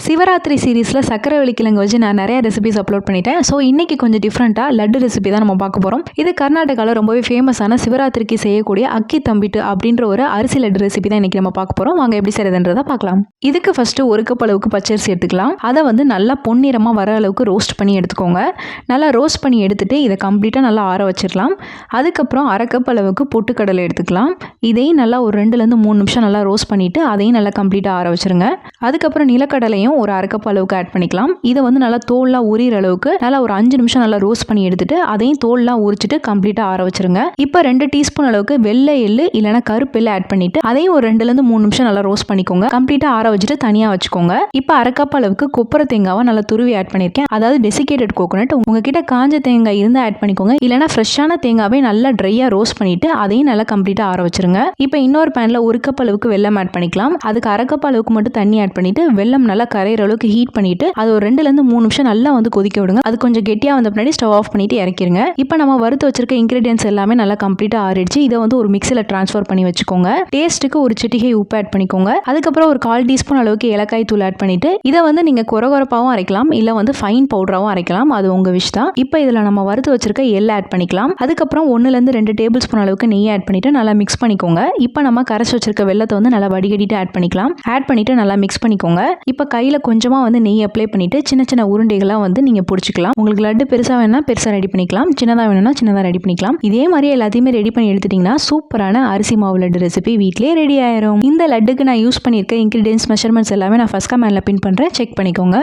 சிவராத்திரி சீரீஸில் சக்கரவள்ளி கிழங்கு வச்சு நான் நிறைய ரெசிபிஸ் அப்லோட் பண்ணிட்டேன். ஸோ இன்றைக்கி கொஞ்சம் டிஃப்ரெண்ட்டாக லட்டு ரெசிபி தான் நம்ம பார்க்க போகிறோம். இது கர்நாடகாவில் ரொம்பவே ஃபேமஸான சிவராத்திரிக்கு செய்யக்கூடிய அக்கி தம்பிட்டு அப்படின்ற ஒரு அரிசி லட்டு ரெசிபி தான் இன்றைக்கி நம்ம பார்க்க போகிறோம். வாங்க எப்படி செய்யறதுன்றதை பார்க்கலாம். இதுக்கு ஃபஸ்ட்டு ஒரு கப் அளவுக்கு பச்சரிசி எடுத்துக்கலாம். அதை வந்து நல்லா பொன்னிறமாக வர அளவுக்கு ரோஸ்ட் பண்ணி எடுத்துக்கோங்க. நல்லா ரோஸ்ட் பண்ணி எடுத்துகிட்டு இதை கம்ப்ளீட்டாக நல்லா ஆற வச்சிடலாம். அதுக்கப்புறம் அரை கப் அளவுக்கு பொட்டுக்கடலை எடுத்துக்கலாம். இதையும் நல்லா ஒரு 2-3 நிமிஷம் நல்லா ரோஸ்ட் பண்ணிவிட்டு அதையும் நல்லா கம்ப்ளீட்டாக ஆற வச்சுருங்க. அதுக்கப்புறம் நிலக்கடலையும் ஒரு அரை கப் அளவுக்கு ஆட் பண்ணிக்கலாம். இதை வந்து நல்லா தோல்லாம் உரிகிற அளவுக்கு நல்லா ஒரு 5 நிமிஷம் நல்லா ரோஸ்ட் பண்ணி எடுத்துட்டு அதையும் தோல்லாம் உரிச்சிட்டு கம்ப்ளீட்டாக ஆற வச்சிருங்க. இப்போ 2 டீஸ்பூன் அளவுக்கு வெள்ளை எள்ளு இல்லைனா கருப்பு எள்ளு ஆட் பண்ணிட்டு அதையும் ஒரு 2-3 நிமிஷம் நல்லா ரோஸ்ட் பண்ணிக்கோங்க. கம்ப்ளீட்டாக ஆற வச்சுட்டு தனியாக வச்சுக்கோங்க. இப்போ அரை கப் அளவுக்கு கொப்பரை தேங்காவை நல்லா துருவி ஆட் பண்ணியிருக்கேன். அதாவது டெசிகேட்டட் கோகோனட். உங்ககிட்ட காஞ்ச தேங்காய் இருந்தால் ஆட் பண்ணிக்கோங்க. இல்லைனா ஃப்ரெஷ்ஷான தேங்காவை நல்லா ட்ரையாக ரோஸ்ட் பண்ணிட்டு அதையும் நல்லா கம்ப்ளீட்டாக ஆற வச்சிருங்க. இப்போ இன்னொரு பேனில் ஒரு கப் அளவுக்கு வெல்லம் ஆட் பண்ணிக்கலாம். அதுக்கு அரை கப் அளவுக்கு மட்டும் தண்ணி ஆட் பண்ணிட்டு வெல்லம் நல்லா கரையிற அளவுக்கு ஹீட் பண்ணிட்டு அது ஒரு 2-3 நிமிஷம் நல்லா வந்து கொதிக்க விடுங்க. அது கொஞ்சம் கெட்டியா வந்த பின்னாடி ஸ்டவ் ஆஃப் பண்ணிட்டு இறக்கிருங்க. இப்போ நம்ம வறுத்து வச்சிருக்க இன்கிரீடியன்ஸ் எல்லாமே நல்லா கம்ப்ளீட்டா ஆறிடுச்சு. இதை வந்து ஒரு மிக்ஸில ட்ரான்ஸ்ஃபர் பண்ணி வச்சுக்கோங்க. டேஸ்ட்டுக்கு ஒரு சிட்டிகை உப்பு ஆட் பண்ணிக்கோங்க. அதுக்கப்புறம் ஒரு 1/4 டீஸ்பூன் அளவுக்கு ஏலக்காய் தூள் ஆட் பண்ணிட்டு இதை வந்து நீங்க கொரகொரப்பாவும் அரைக்கலாம், இல்ல வந்து ஃபைன் பவுடராவும் அரைக்கலாம். அது உங்க விஷ் தான். இப்போ இதுல நம்ம வறுத்து வச்சிருக்க எள்ளை ஆட் பண்ணிக்கலாம். அதுக்கப்புறம் 1-2 டேபிள் ஸ்பூன் அளவுக்கு நெய் ஆட் பண்ணிட்டு நல்லா மிக்ஸ் பண்ணிக்கோங்க. இப்போ நம்ம கரைச்சி வச்சிருக்க வெல்லத்தை வந்து நல்லா வடிகட்டிட்டு ஆட் பண்ணிக்கலாம். ஆட் பண்ணிட்டு நல்லா மிக்ஸ் பண்ணிக்கோங்க. இப்போ கையில கொஞ்சமா வந்து நெய் அப்ளை பண்ணிட்டு சின்ன சின்ன உருண்டைகளாக வந்து நீங்க பிடிச்சிக்கலாம். உங்களுக்கு லட்டு பெருசாக வேணும்னா பெருசாக ரெடி பண்ணிக்கலாம், சின்னதாக வேணும்னா சின்னதாக ரெடி பண்ணிக்கலாம். இதே மாதிரி எல்லாத்தையுமே ரெடி பண்ணி எடுத்துட்டீங்கன்னா சூப்பரான அரிசி மாவு லட்டு ரெசிபி வீட்லயே ரெடி ஆயிரும். இந்த லட்டுக்கு நான் யூஸ் பண்ணியிருக்க இன்கிரீடியன்ஸ் மெஷர்மெண்ட்ஸ் எல்லாமே நான் ஃபர்ஸ்ட் கமெண்ட்ல பின் பண்றேன், செக் பண்ணிக்கோங்க.